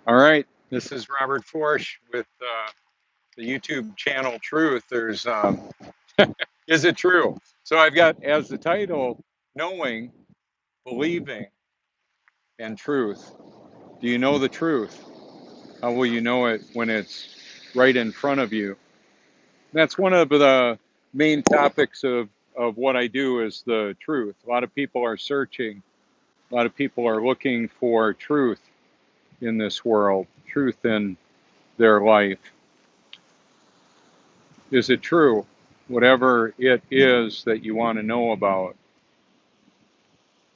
All right, this is Robert Forsch with the YouTube channel Truth. Is it true? So I've got as the title, Knowing, Believing, and Truth. Do you know the truth? How will you know it when it's right in front of you? That's one of the main topics of what I do is the truth. A lot of people are searching, a lot of people are looking for truth in this world, truth in their life. Is it true? Whatever it is that you want to know about.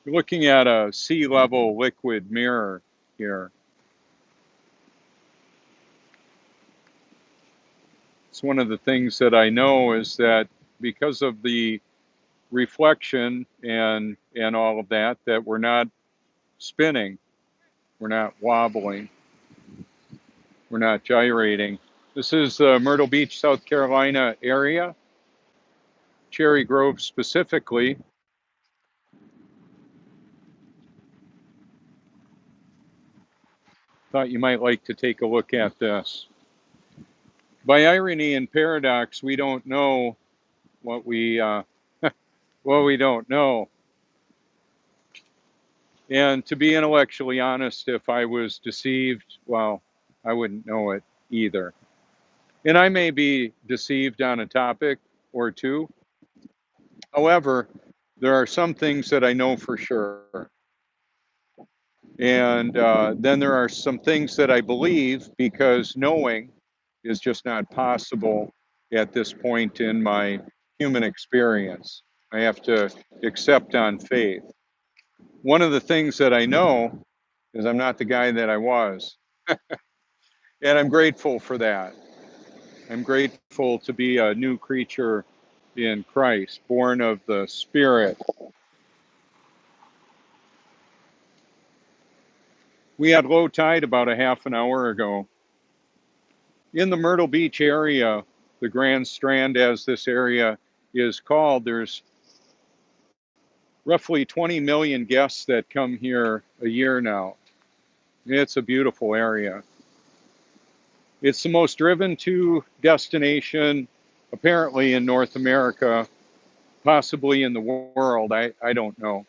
You're looking at a sea level liquid mirror here. It's one of the things that I know is that because of the reflection and all of that, that we're not spinning, we're not wobbling, we're not gyrating. This is the Myrtle Beach, South Carolina area, Cherry Grove specifically. Thought you might like to take a look at this. By irony and paradox, we don't know what we don't know. And to be intellectually honest, if I was deceived, well, I wouldn't know it either. And I may be deceived on a topic or two. However, there are some things that I know for sure. And then there are some things that I believe because knowing is just not possible at this point in my human experience. I have to accept on faith. One of the things that I know is I'm not the guy that I was. And I'm grateful for that. I'm grateful to be a new creature in Christ, born of the Spirit. We had low tide about a half an hour ago. In the Myrtle Beach area, the Grand Strand, as this area is called, there's roughly 20 million guests that come here a year now. It's a beautiful area. It's the most driven to destination, apparently in North America, possibly in the world. I don't know.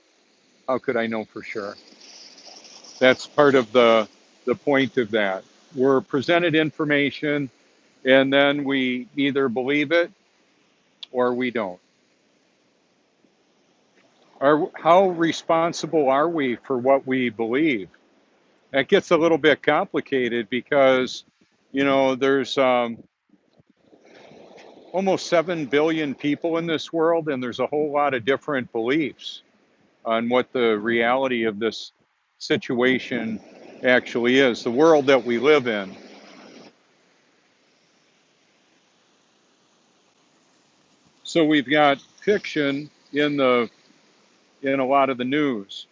How could I know for sure? That's part of the point of that. We're presented information and then we either believe it or we don't. How responsible are we for what we believe? That gets a little bit complicated because, there's almost 7 billion people in this world, and there's a whole lot of different beliefs on what the reality of this situation actually is, the world that we live in. So we've got fiction in a lot of the news.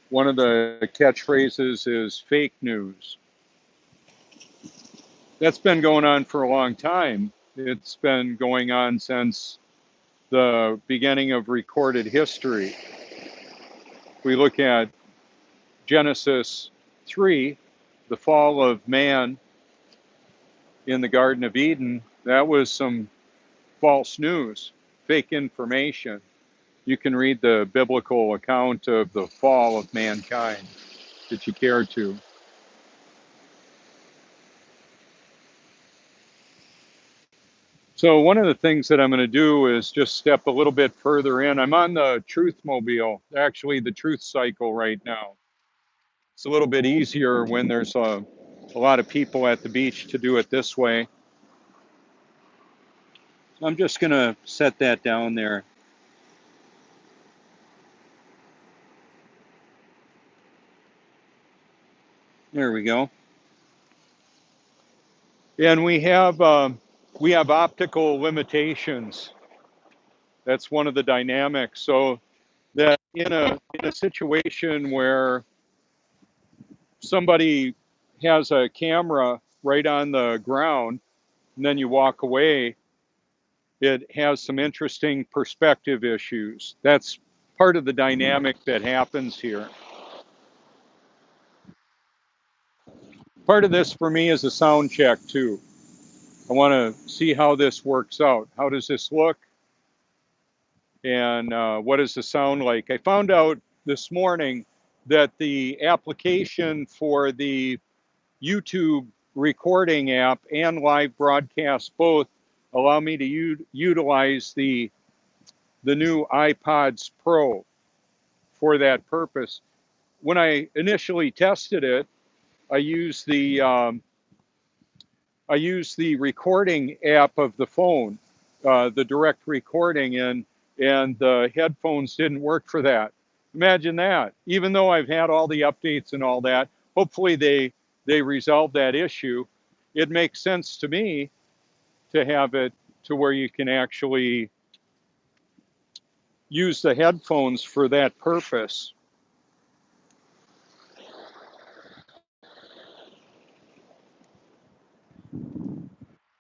One of the catchphrases is fake news. That's been going on for a long time. It's been going on since the beginning of recorded history. We look at Genesis 3, the fall of man in the Garden of Eden. That was some false news, fake information. You can read the biblical account of the fall of mankind if you care to. So one of the things that I'm going to do is just step a little bit further in. I'm on the Truth Mobile, actually the Truth Cycle right now. It's a little bit easier when there's a lot of people at the beach to do it this way. I'm just going to set that down there. There we go. And we have optical limitations. That's one of the dynamics. So that in a situation where somebody has a camera right on the ground and then you walk away, it has some interesting perspective issues. That's part of the dynamic that happens here. part of this for me is a sound check too. I want to see how this works out. How does this look? And what does the sound like? I found out this morning that the application for the YouTube recording app and live broadcast both allow me to utilize the new iPods Pro for that purpose. When I initially tested it, I used the recording app of the phone, the direct recording, and the headphones didn't work for that. Imagine that. Even though I've had all the updates and all that, hopefully they resolve that issue. It makes sense to me to have it to where you can actually use the headphones for that purpose.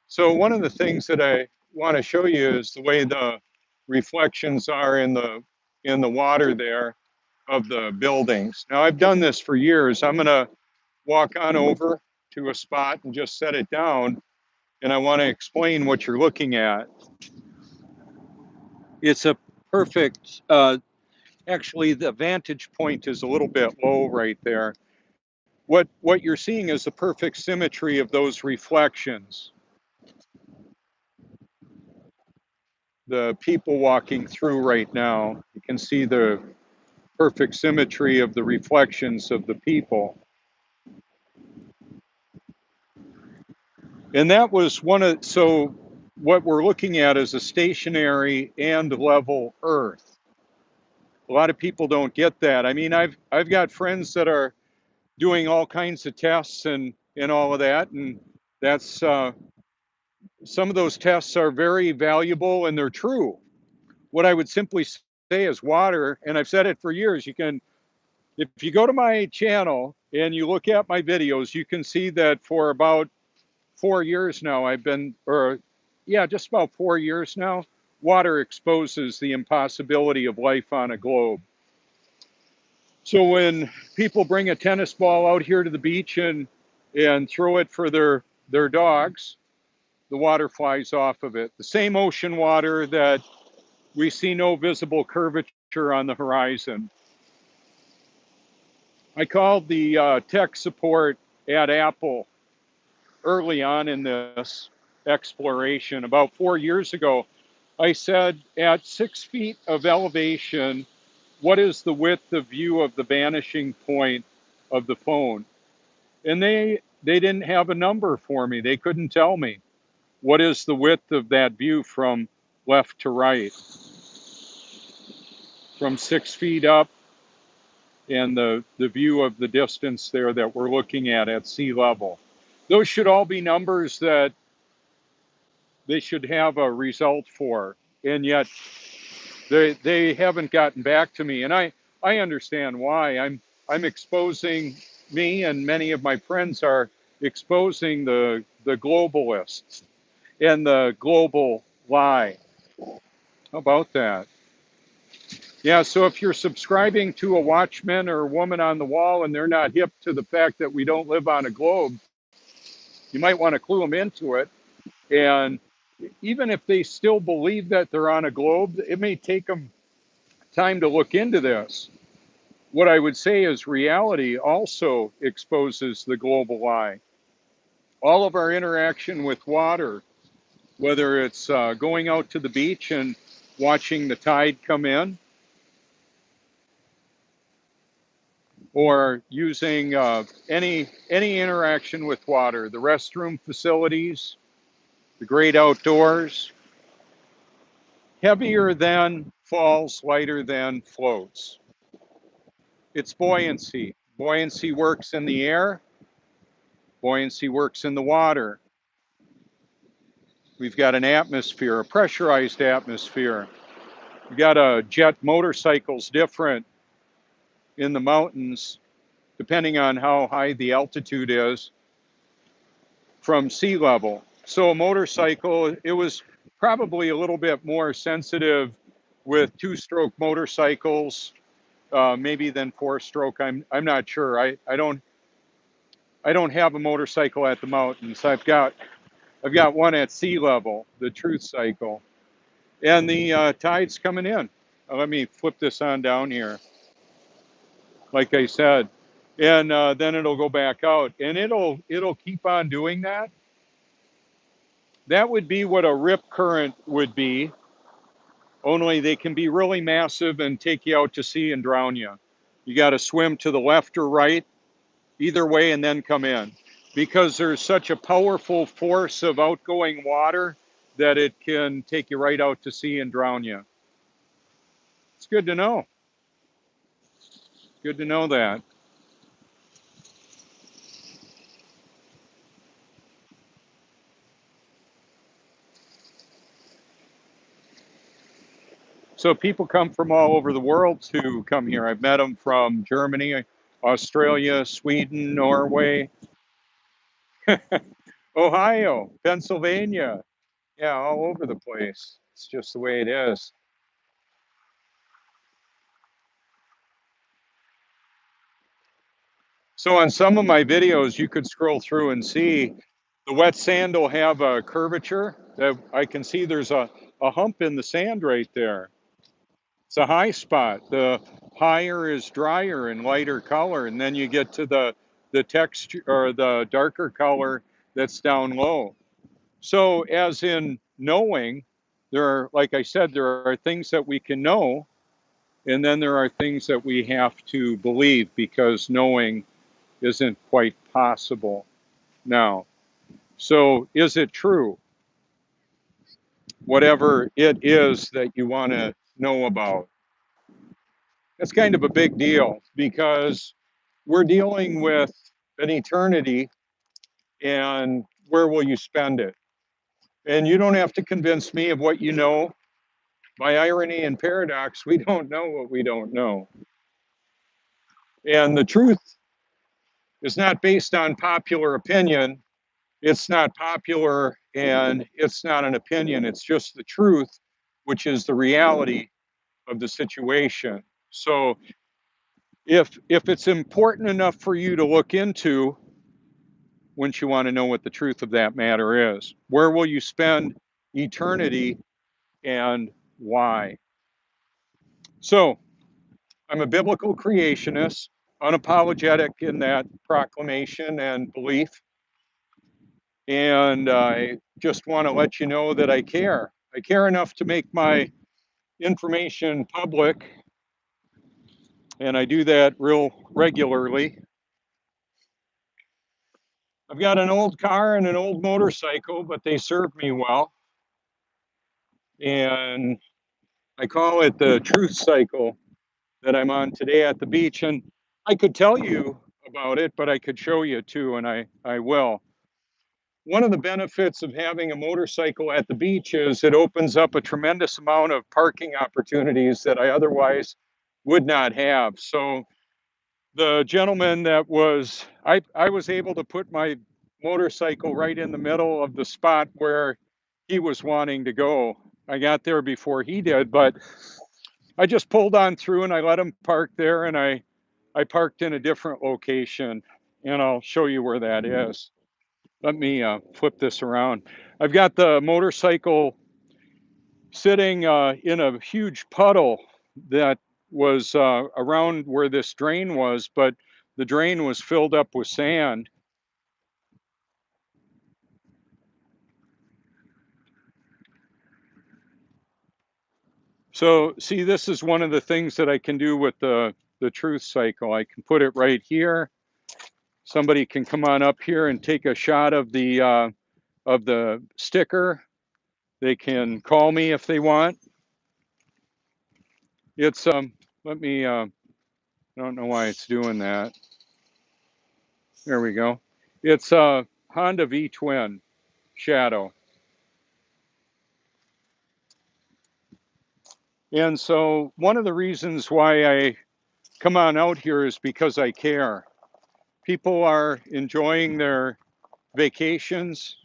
So one of the things that I want to show you is the way the reflections are in the water there of the buildings. Now I've done this for years. I'm going to walk on over to a spot and just set it down, and I want to explain what you're looking at. It's a perfect, actually the vantage point is a little bit low right there. What you're seeing is the perfect symmetry of those reflections. The people walking through right now, you can see the perfect symmetry of the reflections of the people. And that was so what we're looking at is a stationary and level Earth. A lot of people don't get that. I mean, I've got friends that are doing all kinds of tests and all of that, and that's some of those tests are very valuable and they're true. What I would simply say is water, and I've said it for years, if you go to my channel and you look at my videos, you can see that for about 4 years now, just about 4 years now, water exposes the impossibility of life on a globe. So when people bring a tennis ball out here to the beach and throw it for their dogs, the water flies off of it. The same ocean water that we see no visible curvature on the horizon. I called the tech support at Apple early on in this exploration, about 4 years ago. I said, at 6 feet of elevation, what is the width of view of the vanishing point of the phone? And they didn't have a number for me. They couldn't tell me. What is the width of that view from left to right? From 6 feet up, and the view of the distance there that we're looking at sea level. Those should all be numbers that they should have a result for, and yet they haven't gotten back to me. And I understand why. I'm exposing, me and many of my friends are exposing the globalists and the global lie. How about that? Yeah, so if you're subscribing to a Watchman or a Woman on the Wall and they're not hip to the fact that we don't live on a globe, you might want to clue them into it. And even if they still believe that they're on a globe, it may take them time to look into this. What I would say is reality also exposes the global lie. All of our interaction with water, whether it's going out to the beach and watching the tide come in, or using any interaction with water, the restroom facilities, the great outdoors, heavier than falls, lighter than floats. It's buoyancy. Buoyancy works in the air. Buoyancy works in the water. We've got an atmosphere, a pressurized atmosphere. We've got a jet motorcycles different in the mountains, depending on how high the altitude is from sea level. So a motorcycle, it was probably a little bit more sensitive with two-stroke motorcycles, maybe than four-stroke. I'm not sure. I don't I don't have a motorcycle at the mountains. I've got one at sea level, the Truth Cycle, and the tide's coming in. Let me flip this on down here, like I said, and then it'll go back out, and it'll keep on doing that. That would be what a rip current would be, only they can be really massive and take you out to sea and drown you. You got to swim to the left or right, either way, and then come in, because there's such a powerful force of outgoing water that it can take you right out to sea and drown you. It's good to know. Good to know that. So people come from all over the world to come here. I've met them from Germany, Australia, Sweden, Norway, Ohio, Pennsylvania. Yeah, all over the place. It's just the way it is. So on some of my videos, you could scroll through and see the wet sand will have a curvature that I can see there's a hump in the sand right there. It's a high spot. The higher is drier and lighter color, and then you get to the texture or the darker color that's down low. So as in knowing, there are, like I said, there are things that we can know, and then there are things that we have to believe because knowing isn't quite possible now. So is it true? Whatever it is that you want to know about. It's kind of a big deal because we're dealing with an eternity, and where will you spend it? And you don't have to convince me of what you know. By irony and paradox, we don't know what we don't know. And the truth is not based on popular opinion. It's not popular and it's not an opinion. It's just the truth, which is the reality of the situation. So if it's important enough for you to look into, wouldn't you want to know what the truth of that matter is? Where will you spend eternity and why? So I'm a biblical creationist, unapologetic in that proclamation and belief. And I just want to let you know that I care. I care enough to make my information public, and I do that real regularly. I've got an old car and an old motorcycle, but they serve me well. And I call it the truth cycle that I'm on today at the beach. And I could tell you about it, but I could show you too, and I will. One of the benefits of having a motorcycle at the beach is it opens up a tremendous amount of parking opportunities that I otherwise would not have. So the gentleman that was, I was able to put my motorcycle right in the middle of the spot where he was wanting to go. I got there before he did, but I just pulled on through and I let him park there, and I parked in a different location, and I'll show you where that is. Let me flip this around. I've got the motorcycle sitting in a huge puddle that was around where this drain was, but the drain was filled up with sand. So see, this is one of the things that I can do with the truth cycle. I can put it right here. Somebody can come on up here and take a shot of the sticker. They can call me if they want. It's let me I don't know why it's doing that. There we go. It's a Honda V-twin Shadow. And so one of the reasons why I come on out here is because I care. People are enjoying their vacations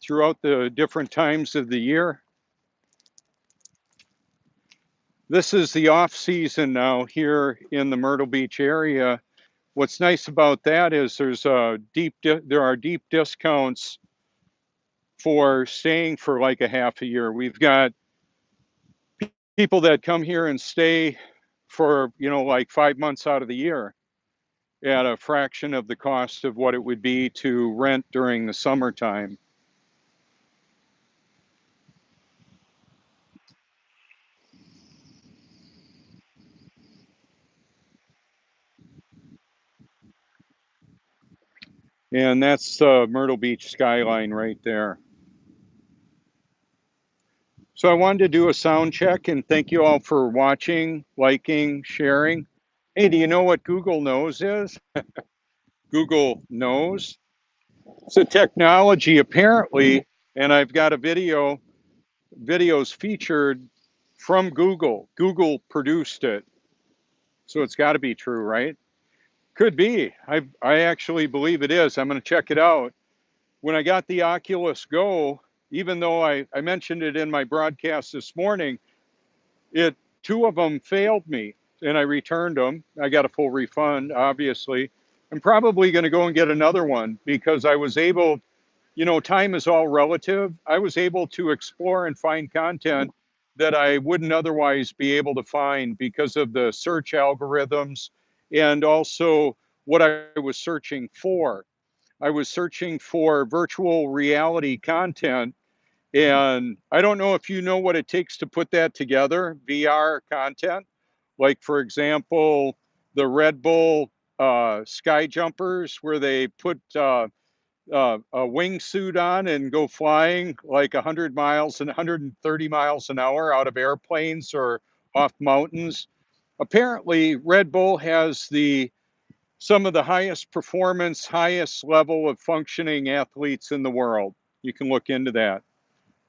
throughout the different times of the year. This is the off season now here in the Myrtle Beach area What's nice about that is there are deep discounts for staying for like a half a year. We've got people that come here and stay for, like 5 months out of the year at a fraction of the cost of what it would be to rent during the summertime. And that's the Myrtle Beach skyline right there. So I wanted to do a sound check and thank you all for watching, liking, sharing. Hey, do you know what Google Knows is? Google Knows. It's a technology apparently, and I've got a videos featured from Google. Google produced it. So it's got to be true, right? Could be. I actually believe it is. I'm going to check it out. When I got the Oculus Go, even though I mentioned it in my broadcast this morning, it two of them failed me and I returned them. I got a full refund, obviously. I'm probably going to go and get another one because I was able, time is all relative. I was able to explore and find content that I wouldn't otherwise be able to find because of the search algorithms and also what I was searching for. I was searching for virtual reality content. And I don't know if you know what it takes to put that together, VR content. Like, for example, the Red Bull sky jumpers, where they put a wingsuit on and go flying like 100 miles and 130 miles an hour out of airplanes or off mountains. Apparently, Red Bull has some of the highest performance, highest level of functioning athletes in the world. You can look into that.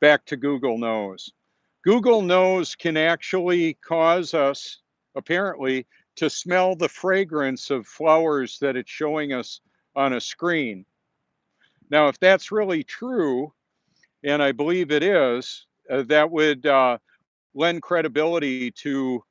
Back to Google Knows. Google Knows can actually cause us, apparently, to smell the fragrance of flowers that it's showing us on a screen. Now, if that's really true, and I believe it is, that would lend credibility to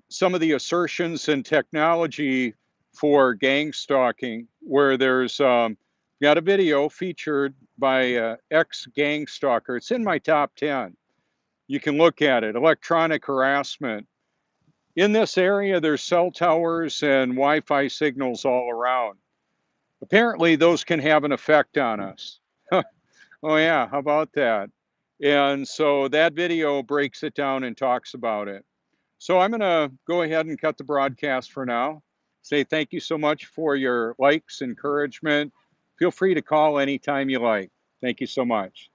some of the assertions in technology for gang stalking, where there's got a video featured by ex gang stalker. It's in my top 10. You can look at it. Electronic harassment. In this area, there's cell towers and Wi-Fi signals all around. Apparently, those can have an effect on us. Oh yeah, how about that? And so that video breaks it down and talks about it. So I'm going to go ahead and cut the broadcast for now. Say thank you so much for your likes, encouragement. Feel free to call anytime you like. Thank you so much.